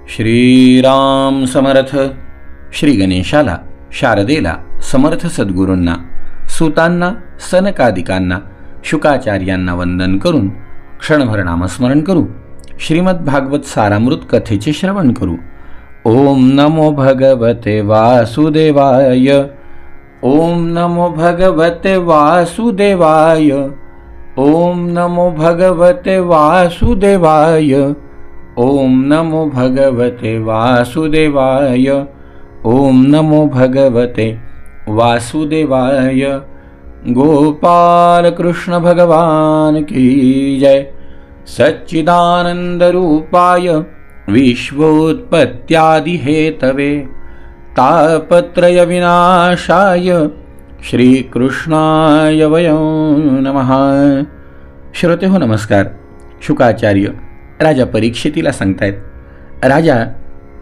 श्रीराम समर्थ. श्री गणेशाला, शारदेला, समर्थ सद्गुरूंना, सुतांना, सनकादिकांना, शुकाचार्यांना वंदन करून क्षणभर नामस्मरण करू. श्रीमद् भागवत सारामृत कथेचे श्रवण करू. ओम नमो भगवते वासुदेवाय. ओम नमो भगवते वासुदेवाय. ओम नमो भगवते वासुदेवाय. ओम नमो भगवते वासुदेवाय. ओम नमो भगवते वासुदेवाय. गोपाल कृष्ण भगवान की जय. सच्चिदानंद रूपाय विश्वोत्पत्त्यादि हेतवे तापत्रय विनाशाय श्रीकृष्णाय वयं नमः. श्रोते हो नमस्कार. शुकाचार्य राजा परीक्षितीला सांगतायत, राजा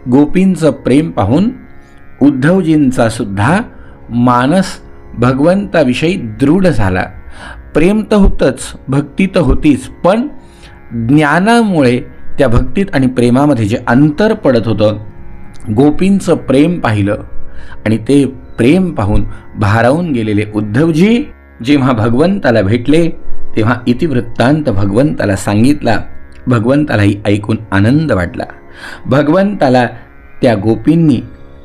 गोपींचं प्रेम पाहून उद्धवजींचा सुद्धा मानस भगवंताविषयी दृढ झाला. प्रेम तर होतंच, भक्ती तर होतीच, पण ज्ञानामुळे त्या भक्तीत आणि प्रेमामध्ये जे अंतर पडत होतं, गोपींचं प्रेम पाहिलं आणि ते प्रेम पाहून भारावून गेलेले उद्धवजी जेव्हा भगवंताला भेटले तेव्हा इतिवृत्तांत भगवंताला सांगितला. भगवंतालाही ऐकून आनंद वाटला. भगवंताला त्या गोपींनी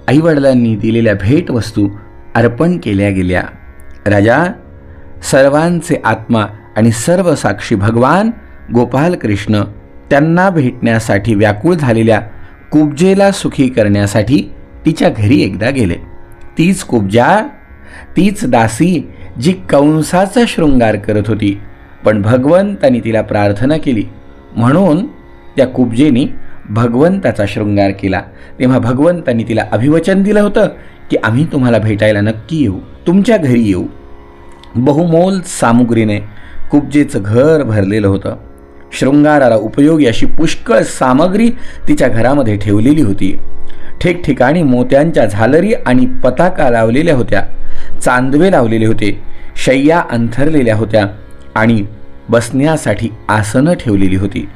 आईवडिलांनी दिलेल्या भेटवस्तू अर्पण केल्या गेल्या. राजा सर्वांचे आत्मा आणि सर्व साक्षी भगवान गोपाल कृष्ण त्यांना भेटण्यासाठी व्याकुळ झालेल्या कुब्जेला सुखी करण्यासाठी तिच्या घरी एकदा गेले. तीच कुब्जा, तीच दासी जी कंसाचा शृंगार करत होती, पण भगवंतानी तिला प्रार्थना केली म्हणून त्या कुब्जेनी भगवंताचा शृंगार केला. तेव्हा भगवंतानी तिला अभिवचन दिलं होतं की आम्ही तुम्हाला भेटायला नक्की येऊ, तुमच्या घरी येऊ. बहुमोल सामुग्रीने कुब्जेचं घर भरलेलं होतं. शृंगाराला उपयोगी अशी पुष्कळ सामग्री तिच्या घरामध्ये ठेवलेली होती. ठिकठिकाणी मोत्यांच्या झालरी आणि पताका लावलेल्या होत्या, चांदवे लावलेले होते, शय्या अंथरलेल्या होत्या आणि बसण्यासाठी आसनं ठेवलेली होती.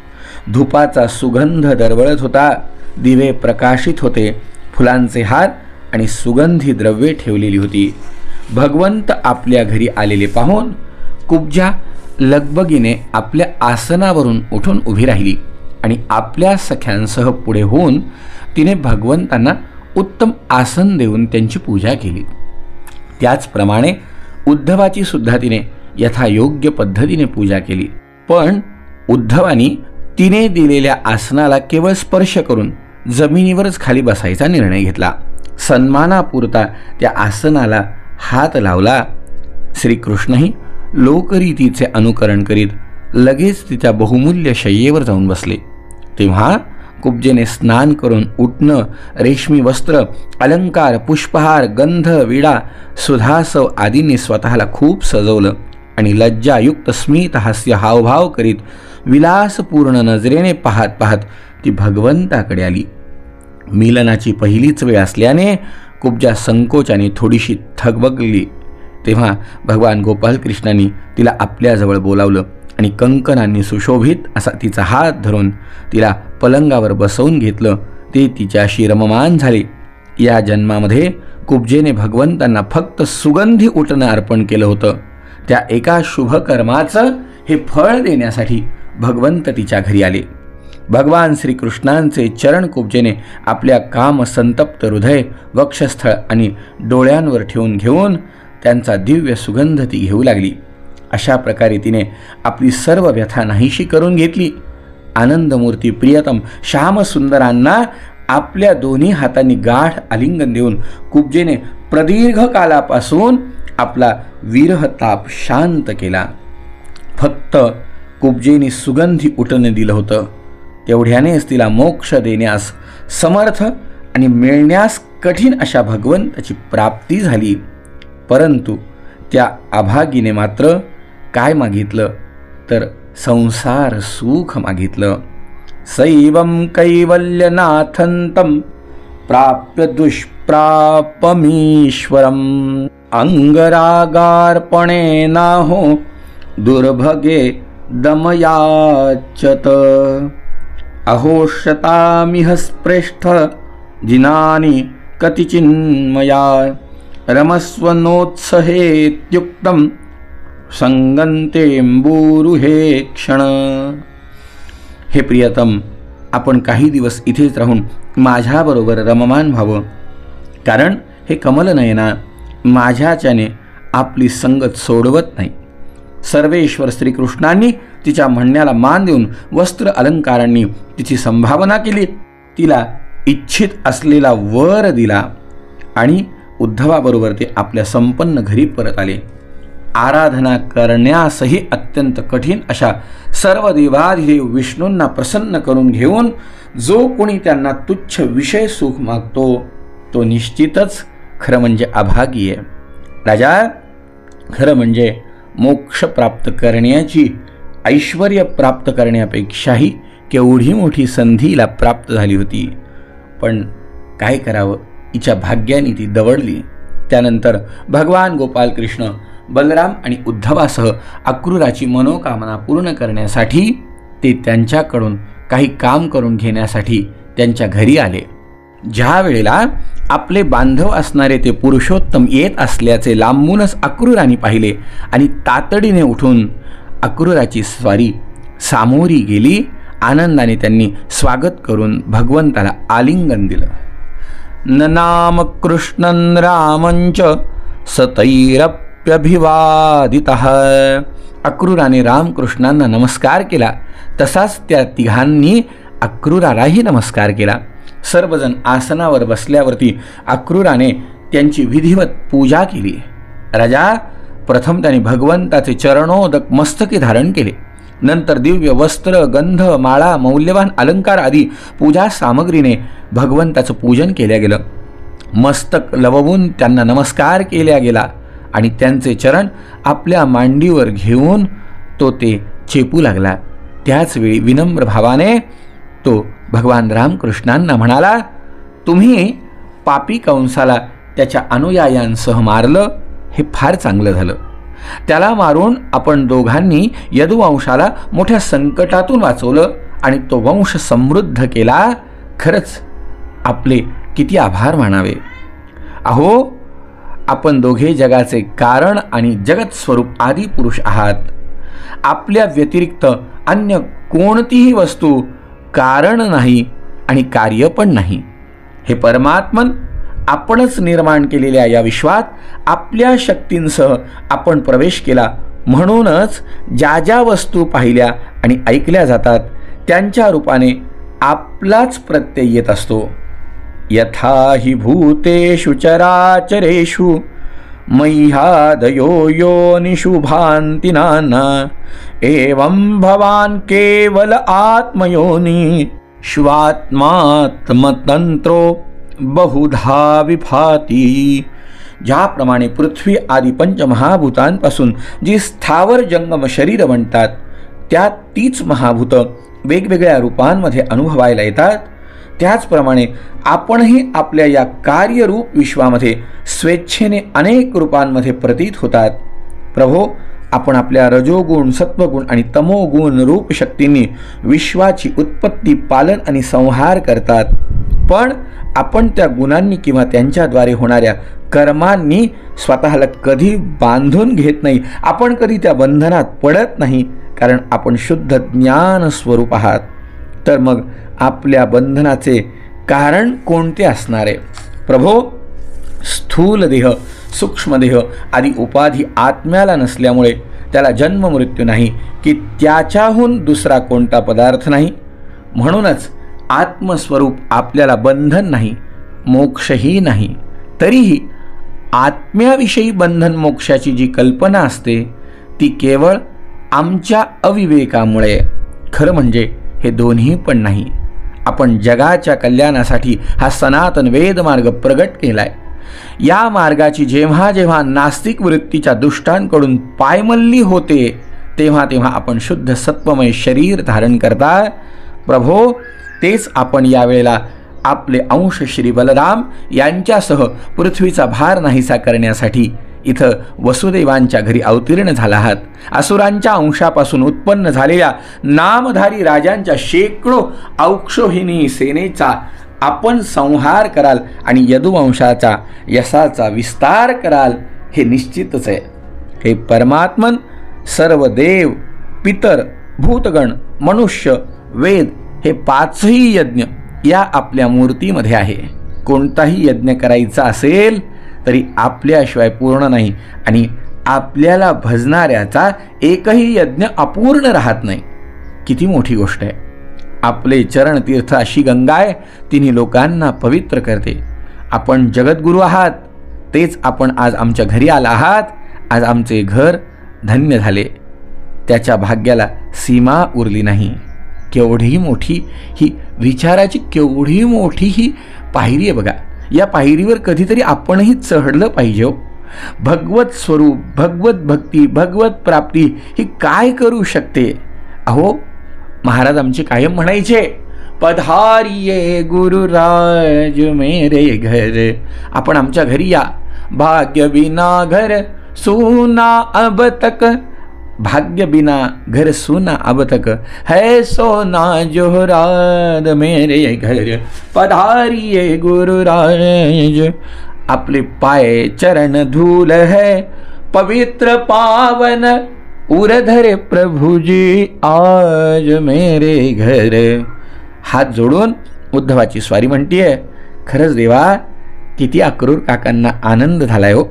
धुपाचा सुगंध दरवळत होता, दिवे प्रकाशित होते, फुलांचे हार आणि सुगंधी द्रव्ये ठेवलेली होती. भगवंत आपल्या घरी आलेले पाहून कुब्जा लगबगीने आपल्या आसनावरून उठून उभी राहिली आणि आपल्या सख्यांसह पुढे होऊन तिने भगवंतांना उत्तम आसन देऊन त्यांची पूजा केली. त्याचप्रमाणे उद्धवाची सुद्धा तिने यथायोग्य पद्धतीने पूजा केली. पण उद्धवानी तिने दिलेल्या आसनाला केवळ स्पर्श करून जमिनीवरच खाली बसायचा निर्णय घेतला. सन्मानापुरता त्या आसनाला हात लावला. श्रीकृष्णही लोकरीतीचे अनुकरण करीत लगेच तिच्या बहुमूल्य शय्येवर जाऊन बसले. तेव्हा कुब्जेने स्नान करून उठणं, रेशमी वस्त्र, अलंकार, पुष्पहार, गंध, विडा, सुधासव आदींनी स्वतःला खूप सजवलं आणि लज्जायुक्त स्मित हास्य हावभाव करीत विलासपूर्ण नजरेने पाहत पाहत ती भगवंताकडे आली. मिलनाची पहिलीच वेळ असल्याने कुब्जा संकोचाने थोडीशी थकबगली. तेव्हा भगवान गोपाल कृष्णांनी तिला आपल्याजवळ बोलावलं आणि कंकणांनी सुशोभित असा तिचा हात धरून तिला पलंगावर बसवून घेतलं. ते तिच्याशी रममान झाले. या जन्मामध्ये कुब्जेने भगवंतांना फक्त सुगंधी उटणं अर्पण केलं होतं. त्या एका शुभकर्माचं हे फळ देण्यासाठी भगवंत तिच्या घरी आले. भगवान श्रीकृष्णांचे चरण कुब्जेने आपल्या कामसंतप्त हृदय, वक्षस्थळ आणि डोळ्यांवर ठेवून घेऊन त्यांचा दिव्य सुगंध ती घेऊ लागली. अशा प्रकारे तिने आपली सर्व व्यथा नाहीशी करून घेतली. आनंदमूर्ती प्रियतम श्यामसुंदरांना आपल्या दोन्ही हातांनी गाढ आलिंगन देऊन कुब्जेने प्रदीर्घ कालापासून आपला विरहताप शांत केला. फक्त कुब्जेने सुगंधी उटणे दिलं होतं, तेवढ्यानेच तिला मोक्ष देण्यास समर्थ आणि मिळण्यास कठीण अशा भगवंताची प्राप्ती झाली. परंतु त्या अभागीने मात्र काय मागितलं तर संसार सुख मागितलं. सैवं कैवल्यनाथंतं प्राप्य दुष्प्रापमीश्वरम् अंगरागार्पणेनाहो दुर्भगे दमयाचत. अहोष्यतामिह स्प्रेष्ठ जिनानि कतिचिन्मया रमस्वनोत्सहेत्युक्तं संगन्तेम्बुरुहे क्षण. हे प्रियतम, आपण काही दिवस इथेच राहून माझ्याबरोबर रममान व्हावं, कारण हे कमलनयना माझ्याच्याने आपली संगत सोडवत नाही. सर्वेश्वर श्रीकृष्णांनी तिच्या म्हणण्याला मान देऊन वस्त्र अलंकारांनी तिची संभावना केली, तिला इच्छित असलेला वर दिला आणि उद्धवाबरोबर ते आपल्या संपन्न घरी परत आले. आराधना करण्यासही अत्यंत कठीण अशा सर्व देवाधिदेव विष्णूंना प्रसन्न करून घेऊन जो कोणी त्यांना तुच्छ विषय सुख मागतो तो निश्चितच खरं म्हणजे अभागी आहे. राजा, खरं म्हणजे मोक्ष प्राप्त करण्याची, ऐश्वर्य प्राप्त करण्यापेक्षाही केवढी मोठी संधीला प्राप्त झाली होती. पण काय करावं, हिच्या भाग्याने ती दवडली. त्यानंतर भगवान गोपाल कृष्ण बलराम आणि उद्धवासह अक्रूराची मनोकामना पूर्ण करण्यासाठी ते त्यांच्याकडून काही काम करून घेण्यासाठी त्यांच्या घरी आले. ज्या वेळेला आपले बांधव असणारे ते पुरुषोत्तम येत असल्याचे लांबूनच अक्रूराने पाहिले आणि तातडीने उठून अक्रूराची स्वारी सामोरी गेली. आनंदाने त्यांनी स्वागत करून भगवंताला आलिंगन दिलं. ननाम कृष्णन रामंच सतैरप्यभिवादितः. अक्रूराने रामकृष्णांना नमस्कार केला, तसाच त्या तिघांनी अक्रूरालाही नमस्कार केला. सर्वजण आसनावर बसल्यावरती अक्रूराने त्यांची विधिवत पूजा केली. राजा, प्रथम त्याने भगवंताचे चरणोदक मस्तकी धारण केले. नंतर दिव्य वस्त्र, गंध, माळा, मौल्यवान अलंकार आदी पूजा सामग्रीने भगवंताचं पूजन केलं गेलं. मस्तक लववून त्यांना नमस्कार केला गेला आणि त्यांचे चरण आपल्या मांडीवर घेऊन तो ते चेपू लागला. त्याचवेळी विनम्र भावाने तो भगवान रामकृष्णांना म्हणाला, तुम्ही पापी कंसाला त्याच्या अनुयायांसह मारलं, हे फार चांगलं झालं. त्याला मारून आपण दोघांनी यदुवंशाला मोठ्या संकटातून वाचवलं आणि तो वंश समृद्ध केला. खरंच आपले किती आभार मानावे. अहो, आपण दोघे जगाचे कारण आणि जगत स्वरूप आदी पुरुष आहात. आपल्या व्यतिरिक्त अन्य कोणतीही वस्तू कारण नाही आणि कार्य पण नाही. हे परमात्मन, आपणच निर्माण केलेल्या या विश्वात आपल्या शक्तींसह आपण प्रवेश केला. म्हणूनच ज्या ज्या वस्तू पाहिल्या आणि ऐकल्या जातात त्यांच्या रूपाने आपलाच प्रत्यय येत असतो. यथा हि भूतेषु चराचरेषु मह्यादयो योनिषु भान्ति नाना एवं भवान् केवल आत्मयोनि श्वात्मात्मतंत्रो बहुधा विभाती. ज्याप्रमाणे पृथ्वी आदी पंचमहाभूतांपासून जी स्थावर जंगम शरीर बनतात, त्यात तीच महाभूतं वेगवेगळ्या रूपांमध्ये अनुभवायला येतात, त्याचप्रमाणे आपणही आपल्या या कार्यरूप विश्वामध्ये स्वेच्छेने अनेक रूपांमध्ये प्रतीत होतात. प्रभो, आपण आपल्या रजोगुण, सत्वगुण आणि तमोगुण रूप शक्तींनी विश्वाची उत्पत्ती, पालन आणि संहार करतात. पण आपण त्या गुणांनी किंवा त्यांच्याद्वारे होणाऱ्या कर्मांनी स्वतःला कधी बांधून घेत नाही. आपण कधी त्या बंधनात पडत नाही, कारण आपण शुद्ध ज्ञान स्वरूप आहात. तर मग आपल्या बंधनाचे कारण कोणते असणार आहे? प्रभो, स्थूल देह, सूक्ष्म देह आदी उपाधी आत्म्याला नसल्यामुळे त्याला जन्म मृत्यू नाही की त्याच्याहून दुसरा कोणता पदार्थ नाही. म्हणूनच आत्मस्वरूप आपल्याला बंधन नाही, मोक्षही नाही. तरीही आत्म्याविषयी बंधन मोक्षाची जी कल्पना असते ती केवळ आमच्या अविवेकामुळे. खरं म्हणजे हे दोन्ही पण नाही. आपण जगाच्या कल्याणासाठी हा सनातन वेदमार्ग प्रगट केलाय. या मार्गाची जेव्हा जेव्हा नास्तिक वृत्तीच्या दुष्टांकडून पायमल्ली होते तेव्हा तेव्हा आपण शुद्ध सत्वमय शरीर धारण करता. प्रभो, तेच आपण यावेळेला आपले अंश श्री बलराम यांच्यासह पृथ्वीचा भार नाहीसा करण्यासाठी इथं वसुदेवांच्या घरी अवतीर्ण झाला आहात. असुरांच्या अंशापासून उत्पन्न झालेल्या नामधारी राजांच्या शेकडो औक्षोहिणी सेनेचा आपण संहार कराल आणि यदुवंशाचा यशाचा विस्तार कराल हे निश्चितच आहे. हे परमात्मन सर्व देव, पितर, भूतगण, मनुष्य, वेद हे पाचही यज्ञ या आपल्या मूर्तीमध्ये आहे. कोणताही यज्ञ करायचा असेल तरी आपल्याशिवाय पूर्ण नाही आणि आपल्याला भजणाऱ्याचा एकही यज्ञ अपूर्ण राहत नाही. किती मोठी गोष्ट आहे. आपले चरणतीर्थ अशी गंगा आहे, तिन्ही लोकांना पवित्र करते. आपण जगद्गुरू आहात, तेच आपण आज आमच्या घरी आला आहात. आज आमचे घर धन्य झाले. त्याच्या भाग्याला सीमा उरली नाही. केवढी मोठी ही विचाराची, केवढी मोठी ही पायरी आहे बघा. या पायरीवर कधीतरी आपणही चढलं पाहिजे हो. भगवत स्वरूप, भगवत भक्ती, भगवत प्राप्ती ही काय करू शकते. अहो महाराज आमचे कायम म्हणायचे, पधारिये गुरुराज मेरे घर. आपण आमच्या घरी या. भाग्य बिना घर सुना अब तक, भाग्य बिना घर सुना अब तक, है सोना जोहराद मेरे घर. पधारिये गुरुराज. आपले पाय चरण धूल है पवित्र पावन, उरधरे प्रभुजी आज मेरे घर. हात जोडून उद्धवाची स्वारी म्हणतीये. खरंच देवा, किती अक्रूर काकांना आनंद झालाय हो.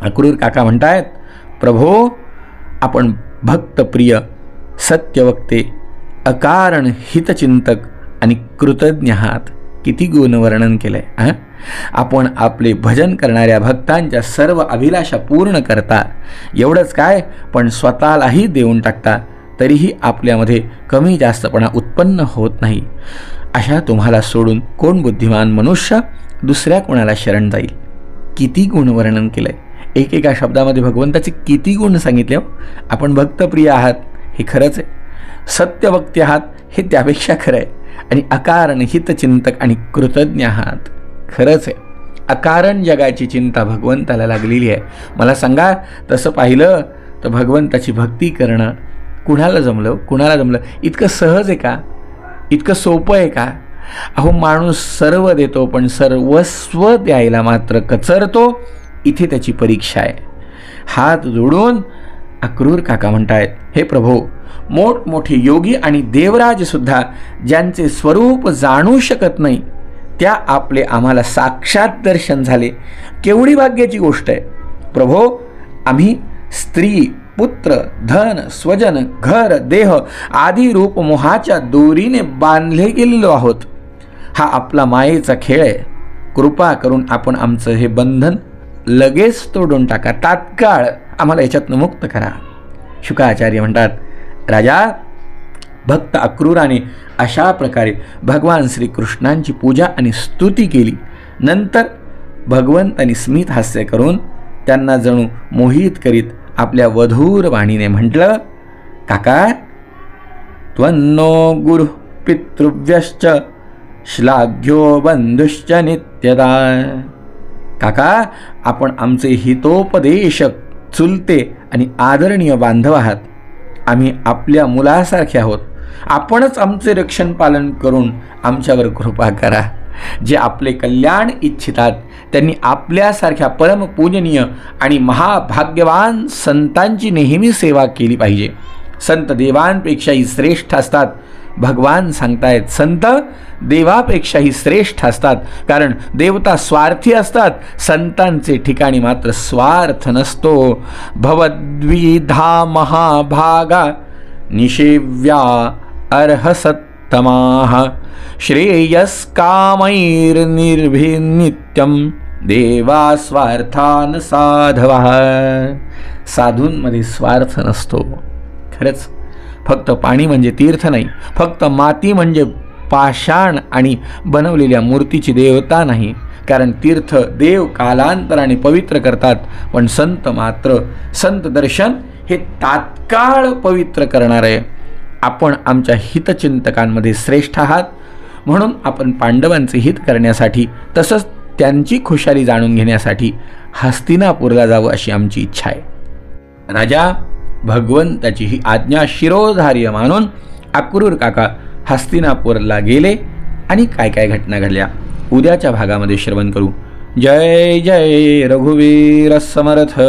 अक्रूर काका म्हणतायत, प्रभो आपण भक्तप्रिय, सत्यवक्ते, अकारण हितचिंतक आणि कृतज्ञ आहात. किती गुणवर्णन केलंय. आपण आपले भजन करणाऱ्या भक्तांच्या सर्व अभिलाषा पूर्ण करता. एवढंच काय, पण स्वतःलाही देऊन टाकता. तरीही आपल्यामध्ये कमी जास्तपणा उत्पन्न होत नाही. अशा तुम्हाला सोडून कोण बुद्धिमान मनुष्य दुसऱ्या कोणाला शरण जाईल. किती गुणवर्णन केलंय. एकेका शब्दामध्ये भगवंताचे किती गुण सांगितले हो. आपण भक्तप्रिय आहात हे खरंच आहे. सत्यवक्ते आहात हे त्यापेक्षा खरं आहे. आणि अकारण हितचिंतक आणि कृतज्ञ आहात. खरंच आहे. अकारण जगाची चिंता भगवंताला लागलेली आहे. मला सांगा, तसं पाहिलं तर भगवंताची भक्ती करणं कुणाला जमलं, कुणाला जमलं. इतकं सहज आहे का, इतकं सोपं आहे का. अहो माणूस सर्व देतो पण सर्वस्व द्यायला मात्र कचरतो. इथे त्याची परीक्षा आहे. हात जोडून अक्रूर काका म्हणतायत, हे प्रभो, मोठमोठे योगी आणि देवराज सुद्धा ज्यांचे स्वरूप जाणू शकत नाही त्या आपले आम्हाला साक्षात दर्शन झाले. केवढी भाग्याची गोष्ट आहे. प्रभो, आम्ही स्त्री, पुत्र, धन, स्वजन, घर, देह आदी रूप मोहाच्या दोरीने बांधले गेलेलो आहोत. हा आपला मायेचा खेळ आहे. कृपा करून आपण आमचं हे बंधन लगेच तोडून टाका. तात्काळ आम्हाला याच्यातनं मुक्त करा. शुकाचार्य म्हणतात, राजा, भक्त अक्रूराने अशा प्रकारे भगवान श्रीकृष्णांची पूजा आणि स्तुती केली. नंतर भगवंतांनी स्मित हास्य करून त्यांना जणू मोहित करीत आपल्या वधूर वाणीने म्हटलं, काका, त्वन्नो गुरु पितृव्यश्च श्लाघ्यो बंधुश्च नित्यदा. काका, आपण आमचे हितोपदेशक, चुलते आणि आदरणीय बांधव आहात. आम्ही आपल्या मुलासारखे आहोत. आपणच आमचे रक्षण पालन करून आमच्यावर कृपा करा. जे आपले कल्याण इच्छितात त्यांनी आपल्यासारख्या परमपूजनीय आणि महाभाग्यवान संतांची नेहमी सेवा केली पाहिजे. संत देवांपेक्षाही श्रेष्ठ असतात. भगवान सांगतायत, संत देवापेक्षाही श्रेष्ठ असतात. कारण देवता स्वार्थी असतात, संतांचे ठिकाणी मात्र स्वार्थ नसतो. भवद्विधा महाभागा निषेव्या अर्हसत्तमाः श्रेयस्कामैर्निर्भिनित्यं देवा स्वार्थान साधवः. साधूंमध्ये स्वार्थ नसतो. खरंच फक्त पाणी म्हणजे तीर्थ नाही, फक्त माती म्हणजे पाषाण आणि बनवलेल्या मूर्तीची देवता नाही. कारण तीर्थ देव कालांतराने पवित्र करतात, पण संत मात्र, संत दर्शन हे तात्काळ पवित्र करणार आहे. आपण आमच्या हितचिंतकांमध्ये श्रेष्ठ आहात, म्हणून आपण पांडवांचे हित करण्यासाठी, तसंच त्यांची खुशाली जाणून घेण्यासाठी हस्तिनापूरला जावं अशी आमची इच्छा आहे. राजा भगवंताची ही आज्ञा शिरोधार्य मानून अक्रूर काका हस्तिनापूरला गेले आणि काय काय घटना घडल्या उद्याच्या भागामध्ये श्रवण करू. जय जय रघुवीर समर्थ.